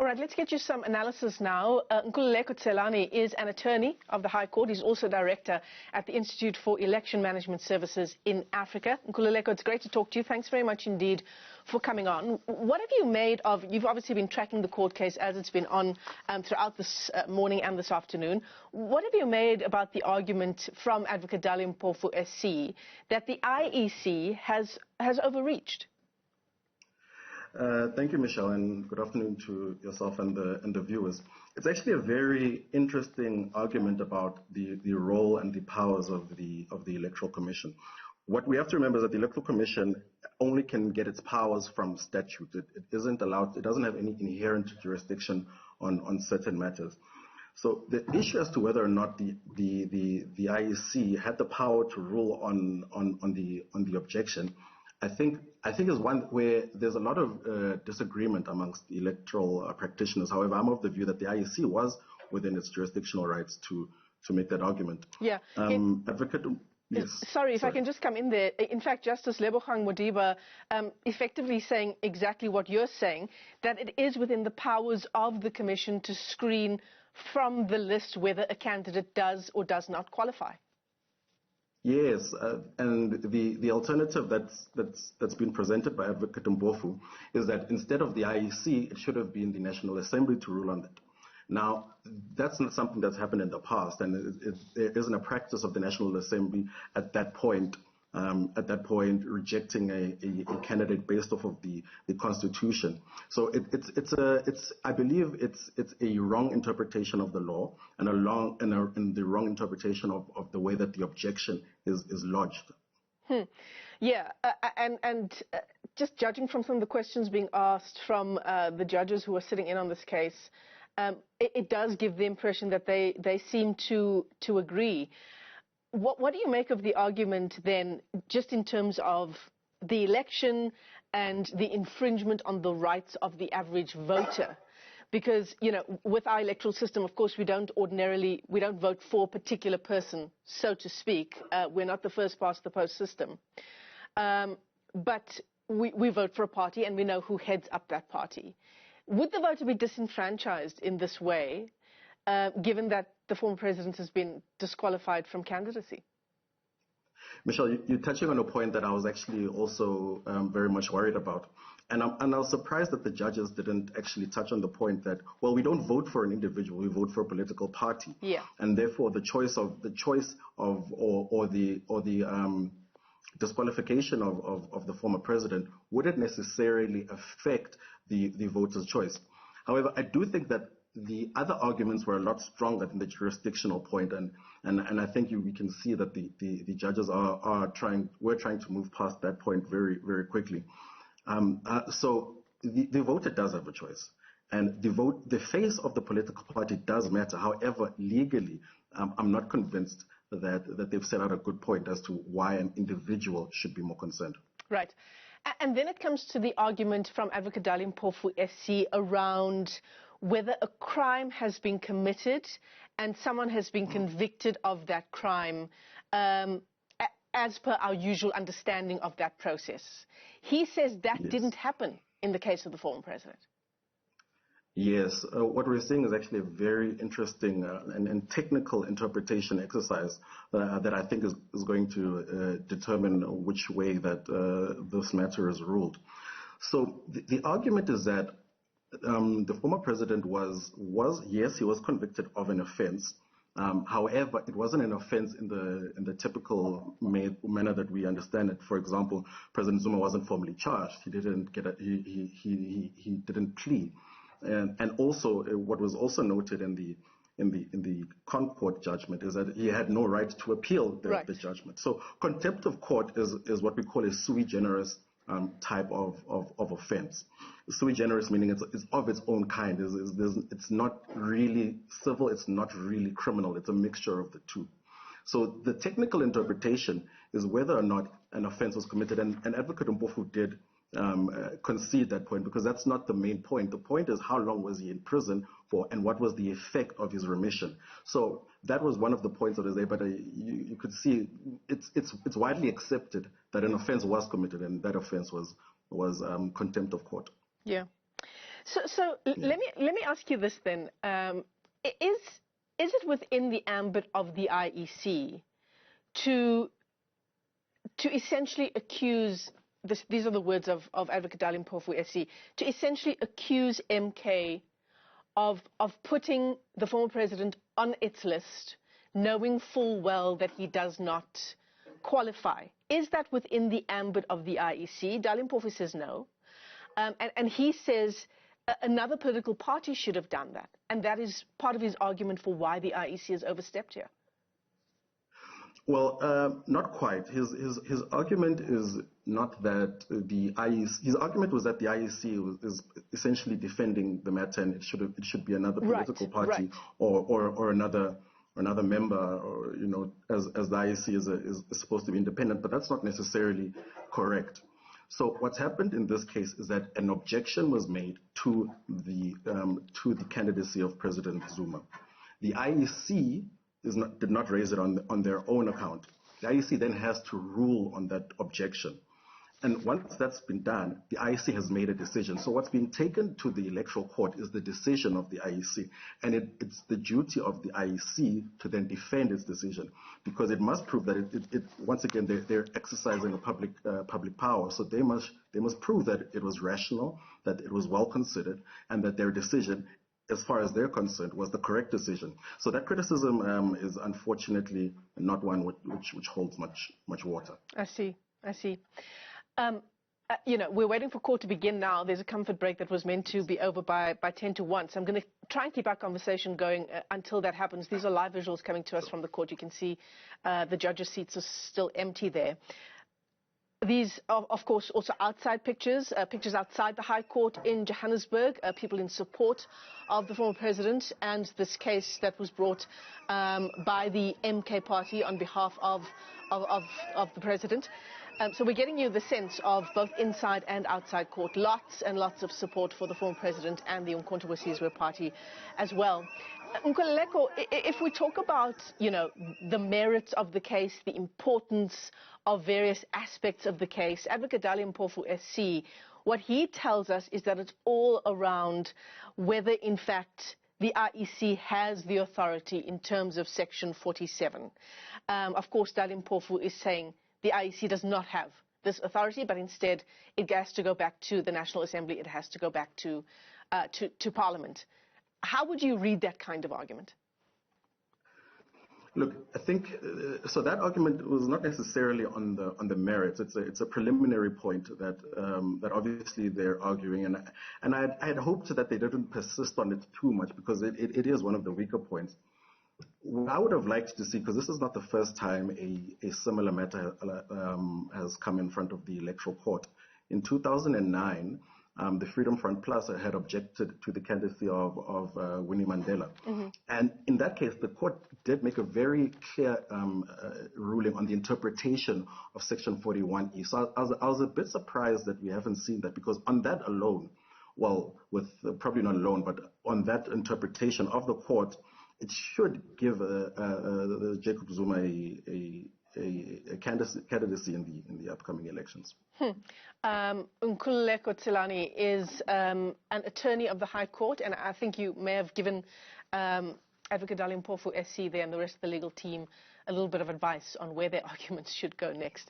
right, let's get you some analysis now. Nkululeko Tselane is an attorney of the High Court. He's also director at the Institute for Election Management Services in Africa. Nkululeko, it's great to talk to you. Thanks very much indeed for coming on. What have you made of, you've obviously been tracking the court case as it's been on throughout this morning and this afternoon. What have you made about the argument from Advocate Dali Mpofu SC that the IEC has overreached? Thank you, Michelle, and good afternoon to yourself and the viewers. It's actually a very interesting argument about the role and the powers of the Electoral Commission. What we have to remember is that the Electoral Commission only can get its powers from statute. It isn't allowed. It doesn't have any inherent jurisdiction on certain matters. So the issue as to whether or not the IEC had the power to rule on the objection, I think is one where there's a lot of disagreement amongst the electoral practitioners. However, I'm of the view that the IEC was within its jurisdictional rights to make that argument. Yeah. Advocate. Yes. Sorry, if I can just come in there. In fact, Justice Lebogang Modiba effectively saying exactly what you're saying, that it is within the powers of the Commission to screen from the list whether a candidate does or does not qualify. Yes, and the alternative that's been presented by Advocate Mpofu is that instead of the IEC, it should have been the National Assembly to rule on that. Now, that's not something that's happened in the past, and there isn't a practice of the National Assembly at that point rejecting a candidate based off of the Constitution. So I believe it's a wrong interpretation of the law and the wrong interpretation of the way that the objection is lodged. Yeah, and just judging from some of the questions being asked from the judges who are sitting in on this case, it does give the impression that they seem to agree. What do you make of the argument then, just in terms of the election and the infringement on the rights of the average voter? Because, you know, with our electoral system, of course, we don't vote for a particular person, so to speak. We're not the first past the post system. But we vote for a party and we know who heads up that party. Would the voter be disenfranchised in this way, given that the former president has been disqualified from candidacy? Michelle, you're touching on a point that I was actually also very much worried about. And I was surprised that the judges didn't actually touch on the point that, well, we don't vote for an individual, we vote for a political party. Yeah. And therefore the disqualification of the former president wouldn't necessarily affect the voter's choice. However, I do think that the other arguments were a lot stronger than the jurisdictional point, and I think we can see that the judges we're trying to move past that point very, very quickly. So the voter does have a choice, and the face of the political party does matter. However, legally, I'm not convinced that they've set out a good point as to why an individual should be more concerned. Right. And then it comes to the argument from Advocate Dali Mpofu SC around whether a crime has been committed and someone has been convicted of that crime as per our usual understanding of that process. He says that Yes. didn't happen in the case of the former president. Yes, what we're seeing is actually a very interesting and technical interpretation exercise that I think is going to determine which way that this matter is ruled. So the argument is that the former president yes, he was convicted of an offense. However, it wasn't an offense in the typical manner that we understand it. For example, President Zuma wasn't formally charged. He didn't he didn't plead. And also, what was also noted in the Concord judgment is that he had no right to appeal the judgment. So contempt of court is what we call a sui generis type of offense. Sui generis meaning it's of its own kind. It's not really civil, it's not really criminal. It's a mixture of the two. So the technical interpretation is whether or not an offense was committed, and Advocate Mpofu did concede that point, because that's not the main point. The point is how long was he in prison for and what was the effect of his remission. So that was one of the points that was there, but you could see it's widely accepted that an offense was committed, and that offense was contempt of court. Yeah. So let me ask you this then. Is it within the ambit of the IEC to essentially accuse, these are the words of Advocate Dali Mpofu SC, to essentially accuse MK of putting the former president on its list, knowing full well that he does not qualify? Is that within the ambit of the IEC? Dali Mpofu says no. And he says another political party should have done that. And that is part of his argument for why the IEC has overstepped here. Well, not quite. His argument is not that the IEC. His argument was that the IEC is essentially defending the matter, and it should be another political party or another member, or as the IEC is supposed to be independent. But that's not necessarily correct. So what's happened in this case is that an objection was made to the candidacy of President Zuma. The IEC did not raise it on their own account. The IEC then has to rule on that objection. And once that's been done, the IEC has made a decision. So what's being taken to the electoral court is the decision of the IEC. And it's the duty of the IEC to then defend its decision, because it must prove that once again, they're exercising a public power. So they must prove that it was rational, that it was well considered, and that their decision, as far as they're concerned, was the correct decision. So that criticism is unfortunately not one which holds much water. I see. We're waiting for court to begin now. There's a comfort break that was meant to be over by 10 to 1. So I'm going to try and keep our conversation going until that happens. These are live visuals coming to us from the court. You can see the judges' seats are still empty there. These are, of course, also outside pictures, pictures outside the High Court in Johannesburg, people in support of the former president and this case that was brought by the MK Party on behalf of the president. So we're getting you the sense of both inside and outside court. Lots and lots of support for the former president and the Umkhonto we Sizwe party as well. Nkululeko, if we talk about, the merits of the case, the importance of various aspects of the case, Advocate Dali Mpofu SC, what he tells us is that it's all around whether, in fact, the IEC has the authority in terms of Section 47. Of course, Dali Mpofu is saying the IEC does not have this authority, but instead it has to go back to the National Assembly. It has to go back to Parliament. How would you read that kind of argument? Look, I think so. That argument was not necessarily on the merits. It's a preliminary point that obviously they're arguing, and I had hoped that they didn't persist on it too much, because it is one of the weaker points. What I would have liked to see, because this is not the first time a similar matter has come in front of the electoral court. In 2009, the Freedom Front Plus had objected to the candidacy of Winnie Mandela. Mm-hmm. And in that case, the court did make a very clear ruling on the interpretation of Section 41E. So I was a bit surprised that we haven't seen that, because on that alone, probably not alone, but on that interpretation of the court, it should give Jacob Zuma a candidacy in the upcoming elections. Nkululeko Tselane is an attorney of the High Court, and I think you may have given Advocate Dali Mpofu SC there and the rest of the legal team a little bit of advice on where their arguments should go next.